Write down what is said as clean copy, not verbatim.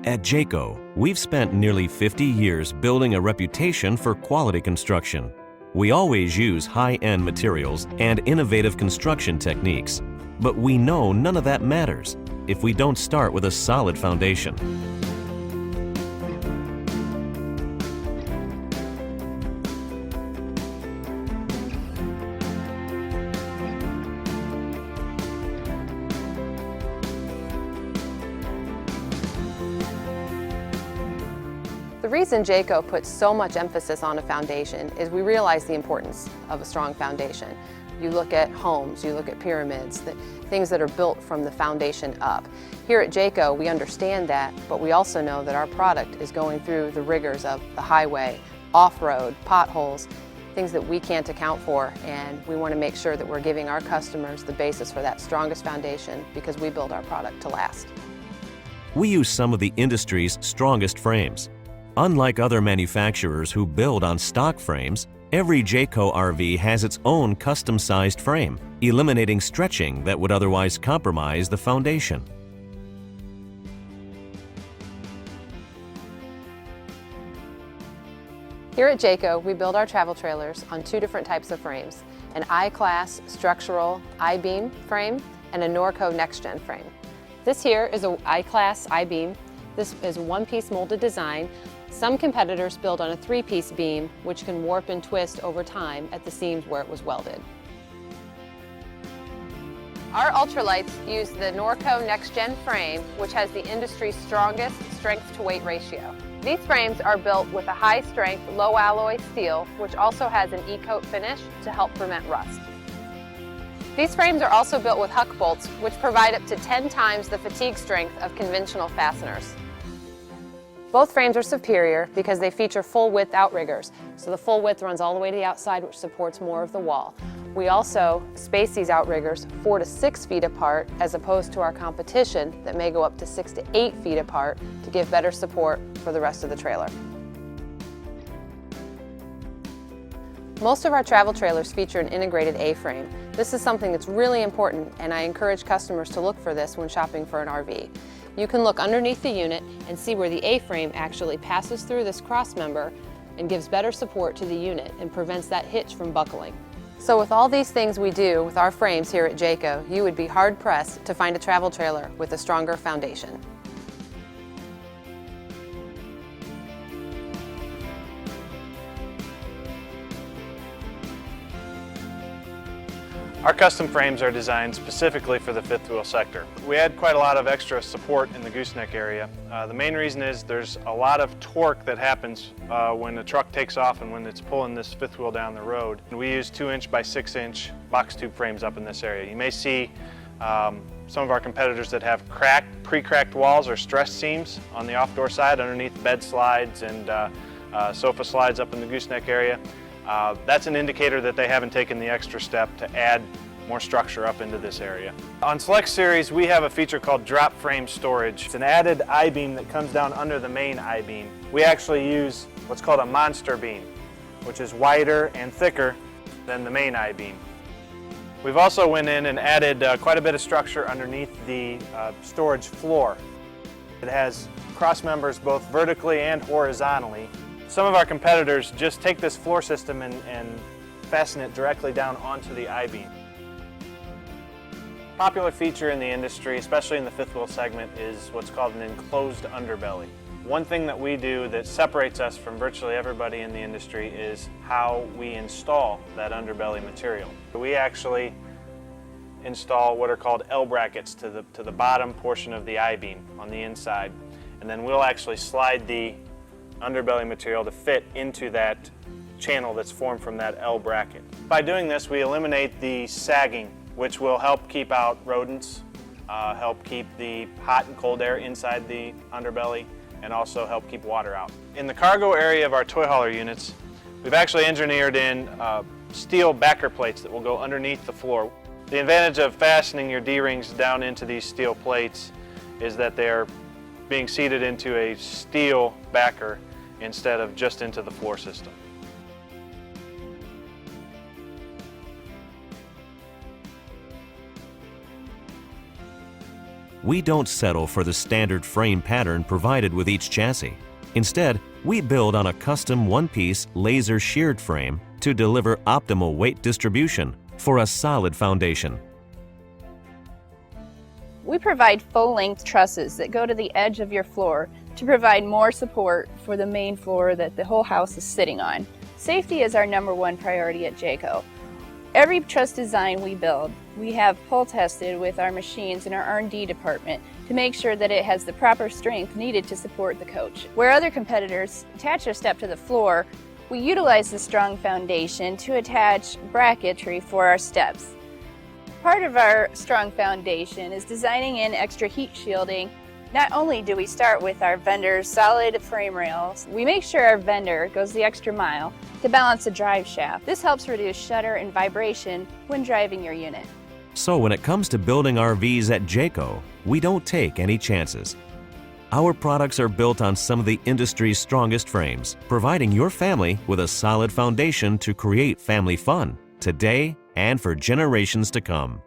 At Jayco, we've spent nearly 50 years building a reputation for quality construction. We always use high-end materials and innovative construction techniques, but we know none of that matters if we don't start with a solid foundation. The reason Jayco puts so much emphasis on a foundation is we realize the importance of a strong foundation. You look at homes, you look at pyramids, things that are built from the foundation up. Here at Jayco, we understand that, but we also know that our product is going through the rigors of the highway, off-road, potholes, things that we can't account for, and we want to make sure that we're giving our customers the basis for that strongest foundation because we build our product to last. We use some of the industry's strongest frames. Unlike other manufacturers who build on stock frames, every Jayco RV has its own custom-sized frame, eliminating stretching that would otherwise compromise the foundation. Here at Jayco, we build our travel trailers on two different types of frames, an I-Class structural I-beam frame and a Norco Next-Gen frame. This here is an I-Class I-beam. This is a one-piece molded design. Some competitors build on a three-piece beam, which can warp and twist over time at the seams where it was welded. Our ultralights use the Norco Next-Gen frame, which has the industry's strongest strength-to-weight ratio. These frames are built with a high-strength, low-alloy steel, which also has an E-coat finish to help prevent rust. These frames are also built with huck bolts, which provide up to 10 times the fatigue strength of conventional fasteners. Both frames are superior because they feature full-width outriggers, so the full width runs all the way to the outside, which supports more of the wall. We also space these outriggers 4 to 6 feet apart, as opposed to our competition that may go up to 6 to 8 feet apart to give better support for the rest of the trailer. Most of our travel trailers feature an integrated A-frame. This is something that's really important, and I encourage customers to look for this when shopping for an RV. You can look underneath the unit and see where the A-frame actually passes through this cross member and gives better support to the unit and prevents that hitch from buckling. So with all these things we do with our frames here at Jayco, you would be hard-pressed to find a travel trailer with a stronger foundation. Our custom frames are designed specifically for the fifth wheel sector. We add quite a lot of extra support in the gooseneck area. The main reason is there's a lot of torque that happens when the truck takes off and when it's pulling this fifth wheel down the road. And we use 2-inch by 6-inch box tube frames up in this area. You may see some of our competitors that have pre-cracked walls or stress seams on the off-door side underneath bed slides and sofa slides up in the gooseneck area. That's an indicator that they haven't taken the extra step to add more structure up into this area. On Select Series, we have a feature called drop frame storage. It's an added I-beam that comes down under the main I-beam. We actually use what's called a monster beam, which is wider and thicker than the main I-beam. We've also went in and added quite a bit of structure underneath the storage floor. It has cross members both vertically and horizontally. Some of our competitors just take this floor system and fasten it directly down onto the I-beam. Popular feature in the industry, especially in the fifth wheel segment, is what's called an enclosed underbelly. One thing that we do that separates us from virtually everybody in the industry is how we install that underbelly material. We actually install what are called L brackets to the bottom portion of the I-beam on the inside, and then we'll actually slide the underbelly material to fit into that channel that's formed from that L bracket. By doing this, we eliminate the sagging, which will help keep out rodents, help keep the hot and cold air inside the underbelly, and also help keep water out. In the cargo area of our toy hauler units, we've actually engineered in steel backer plates that will go underneath the floor. The advantage of fastening your D-rings down into these steel plates is that they're being seated into a steel backer instead of just into the floor system. We don't settle for the standard frame pattern provided with each chassis. Instead, we build on a custom one-piece laser sheared frame to deliver optimal weight distribution for a solid foundation. We provide full-length trusses that go to the edge of your floor to provide more support for the main floor that the whole house is sitting on. Safety is our #1 priority at Jayco. Every truss design we build, we have pull tested with our machines in our R&D department to make sure that it has the proper strength needed to support the coach. Where other competitors attach their step to the floor, we utilize the strong foundation to attach bracketry for our steps. Part of our strong foundation is designing in extra heat shielding. Not only do we start with our vendor's solid frame rails, we make sure our vendor goes the extra mile to balance the drive shaft. This helps reduce shudder and vibration when driving your unit. So when it comes to building RVs at Jayco, we don't take any chances. Our products are built on some of the industry's strongest frames, providing your family with a solid foundation to create family fun today and for generations to come.